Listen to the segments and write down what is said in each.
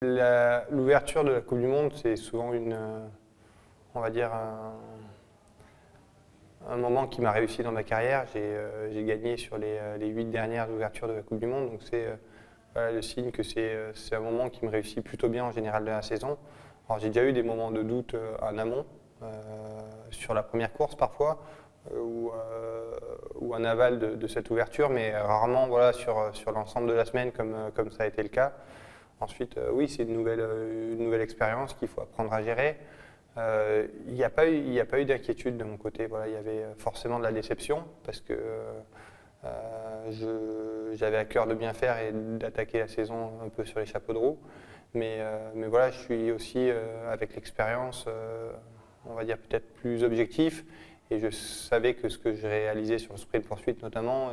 L'ouverture de la Coupe du Monde, c'est souvent on va dire un moment qui m'a réussi dans ma carrière. J'ai gagné sur les 8 dernières ouvertures de la Coupe du Monde, donc c'est voilà, le signe que c'est un moment qui me réussit plutôt bien en général de la saison. Alors j'ai déjà eu des moments de doute en amont, sur la première course parfois, ou en aval de cette ouverture, mais rarement voilà, sur l'ensemble de la semaine comme ça a été le cas. Ensuite, oui, c'est une nouvelle expérience qu'il faut apprendre à gérer. Il n'y a pas eu d'inquiétude de mon côté. Voilà, il y avait forcément de la déception parce que j'avais à cœur de bien faire et d'attaquer la saison un peu sur les chapeaux de roue. Mais voilà, je suis aussi, avec l'expérience, on va dire peut-être plus objectif. Et je savais que ce que je réalisais sur le sprint poursuite notamment,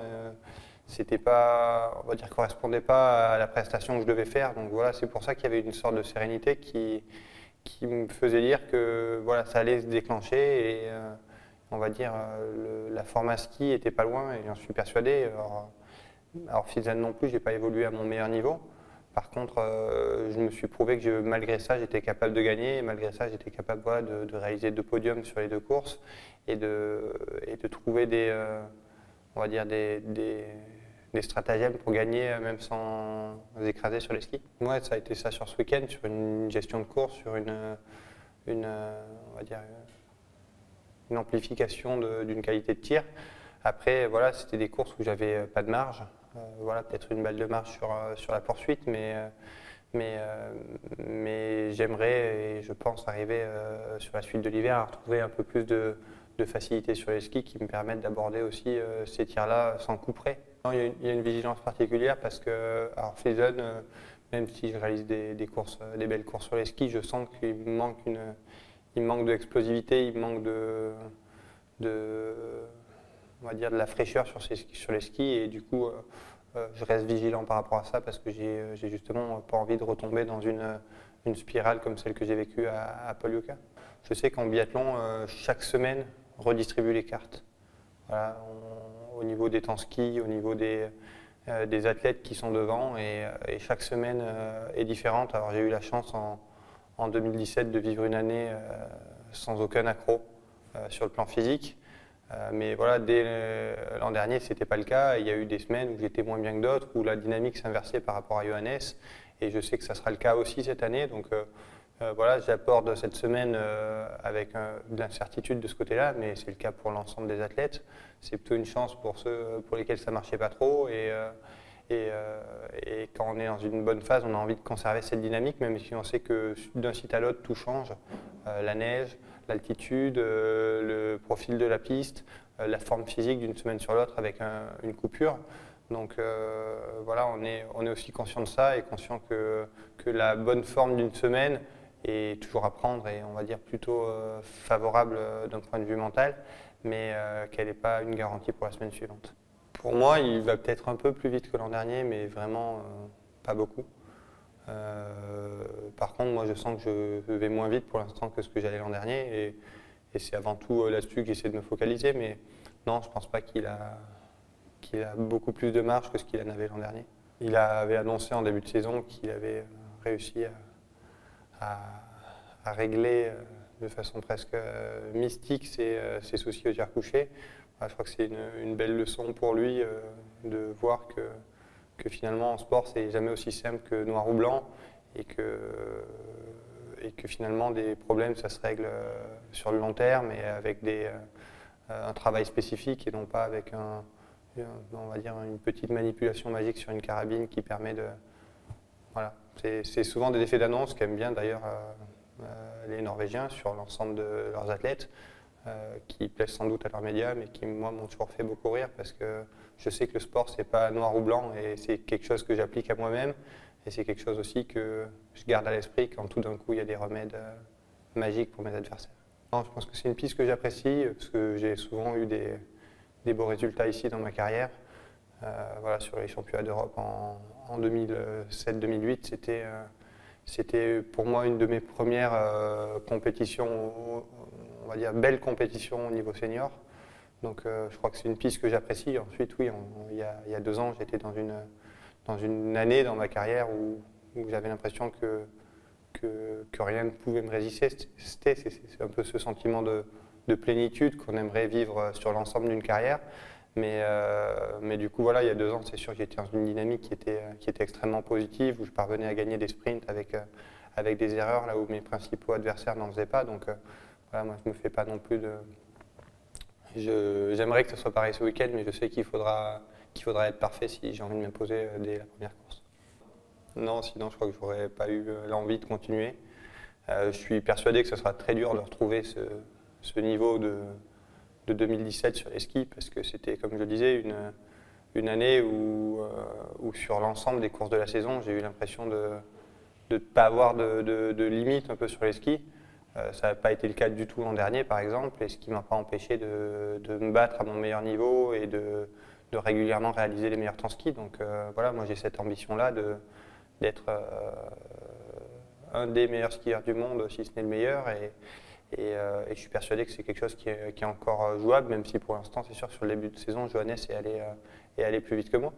c'était pas, on va dire, correspondait pas à la prestation que je devais faire. Donc voilà, c'est pour ça qu'il y avait une sorte de sérénité qui me faisait dire que voilà, ça allait se déclencher et on va dire la forme à ski était pas loin et j'en suis persuadé. Alors Fitzane non plus, j'ai pas évolué à mon meilleur niveau. Par contre, je me suis prouvé que malgré ça, j'étais capable de gagner et malgré ça, j'étais capable voilà, de réaliser 2 podiums sur les 2 courses et de trouver on va dire des stratagèmes pour gagner même sans écraser sur les skis. Moi, ça a été ça sur ce week-end, sur une gestion de course, sur on va dire, une amplification d'une qualité de tir. Après, voilà, c'était des courses où j'avais pas de marge. Voilà, peut-être une balle de marge sur la poursuite, mais j'aimerais et je pense arriver sur la suite de l'hiver à retrouver un peu plus de facilité sur les skis qui me permettent d'aborder aussi ces tirs-là sans coup près. Il y a une vigilance particulière parce que, alors Fitzane, même si je réalise des belles courses sur les skis, je sens qu'il me manque de explosivité, il me manque on va dire de la fraîcheur sur les skis et du coup je reste vigilant par rapport à ça parce que j'ai justement pas envie de retomber dans une spirale comme celle que j'ai vécue à Poliuca. Je sais qu'en biathlon, chaque semaine redistribue les cartes. Voilà, au niveau des temps ski, au niveau des athlètes qui sont devant et chaque semaine est différente. Alors j'ai eu la chance en 2017 de vivre une année sans aucun accro sur le plan physique. Mais voilà, dès l'an dernier, ce n'était pas le cas. Il y a eu des semaines où j'étais moins bien que d'autres, où la dynamique s'inversait par rapport à Johannes. Et je sais que ça sera le cas aussi cette année. Donc voilà, j'apporte cette semaine avec de l'incertitude de ce côté-là, mais c'est le cas pour l'ensemble des athlètes. C'est plutôt une chance pour ceux pour lesquels ça ne marchait pas trop. Et quand on est dans une bonne phase, on a envie de conserver cette dynamique, même si on sait que d'un site à l'autre, tout change. La neige, l'altitude, le profil de la piste, la forme physique d'une semaine sur l'autre avec une coupure. Donc voilà, on est aussi conscient de ça et conscient que la bonne forme d'une semaine est toujours à prendre et on va dire plutôt favorable d'un point de vue mental, mais qu'elle n'est pas une garantie pour la semaine suivante. Pour moi, il va peut-être un peu plus vite que l'an dernier, mais vraiment pas beaucoup. Par contre, moi je sens que je vais moins vite pour l'instant que ce que j'allais l'an dernier et c'est avant tout là-dessus que j'essaie de me focaliser, mais non, je ne pense pas qu'il a beaucoup plus de marge que ce qu'il en avait l'an dernier. Il avait annoncé en début de saison qu'il avait réussi à régler de façon presque mystique ses soucis au tir couché. Je crois que c'est une belle leçon pour lui de voir que finalement en sport c'est jamais aussi simple que noir ou blanc et que finalement des problèmes ça se règle sur le long terme et avec un travail spécifique et non pas avec on va dire une petite manipulation magique sur une carabine qui permet de... Voilà. C'est souvent des effets d'annonce qu'aiment bien d'ailleurs les Norvégiens sur l'ensemble de leurs athlètes qui plaisent sans doute à leurs médias mais qui moi m'ont toujours fait beaucoup rire parce que je sais que le sport c'est pas noir ou blanc et c'est quelque chose que j'applique à moi-même et c'est quelque chose aussi que je garde à l'esprit quand tout d'un coup il y a des remèdes magiques pour mes adversaires. Non, je pense que c'est une piste que j'apprécie parce que j'ai souvent eu des beaux résultats ici dans ma carrière. Voilà, sur les championnats d'Europe en 2007-2008, c'était pour moi une de mes premières compétitions, on va dire belles compétitions au niveau senior. Donc je crois que c'est une piste que j'apprécie. Ensuite, oui, il y a 2 ans, j'étais dans une année dans ma carrière où où j'avais l'impression que rien ne pouvait me résister. C'est un peu ce sentiment de plénitude qu'on aimerait vivre sur l'ensemble d'une carrière. Mais du coup, voilà, il y a 2 ans, c'est sûr que j'étais dans une dynamique qui était extrêmement positive, où je parvenais à gagner des sprints avec des erreurs, là où mes principaux adversaires n'en faisaient pas. Donc voilà, moi, je me fais pas non plus de... J'aimerais que ce soit pareil ce week-end, mais je sais qu'il faudra être parfait si j'ai envie de m'imposer dès la première course. Non, sinon je crois que j'aurais pas eu l'envie de continuer. Je suis persuadé que ce sera très dur de retrouver ce niveau de 2017 sur les skis, parce que c'était, comme je le disais, une année où sur l'ensemble des courses de la saison, j'ai eu l'impression de ne pas avoir de limite un peu sur les skis. Ça n'a pas été le cas du tout l'an dernier, par exemple, et ce qui ne m'a pas empêché de me battre à mon meilleur niveau et de régulièrement réaliser les meilleurs temps ski. Donc voilà, moi j'ai cette ambition-là d'être un des meilleurs skieurs du monde, si ce n'est le meilleur. Et je suis persuadé que c'est quelque chose qui est encore jouable, même si pour l'instant, c'est sûr, sur le début de saison, Johannes est allé plus vite que moi.